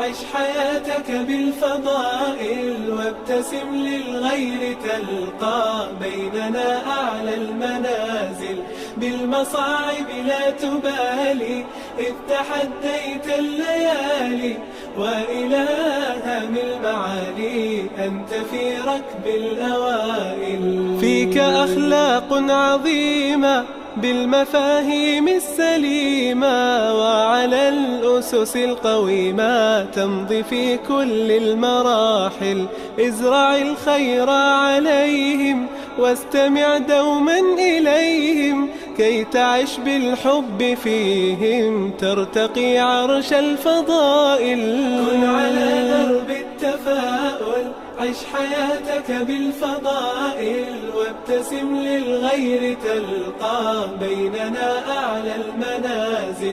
عش حياتك بالفضائل وابتسم للغير تلقى بيننا أعلى المنازل. بالمصاعب لا تبالي إذ تحديت الليالي وإلى هام المعالي أنت في ركب الأوائل. فيك أخلاق عظيمة بالمفاهيم السليمة وعلى الأسس القويمة تمضي في كل المراحل. ازرع الخير عليهم واستمع دوما إليهم كي تعش بالحب فيهم ترتقي عرش الفضائل. كن على درب التفاؤل عش حياتك بالفضائل وابتسم للغير تلقى بيننا أعلى المنازل.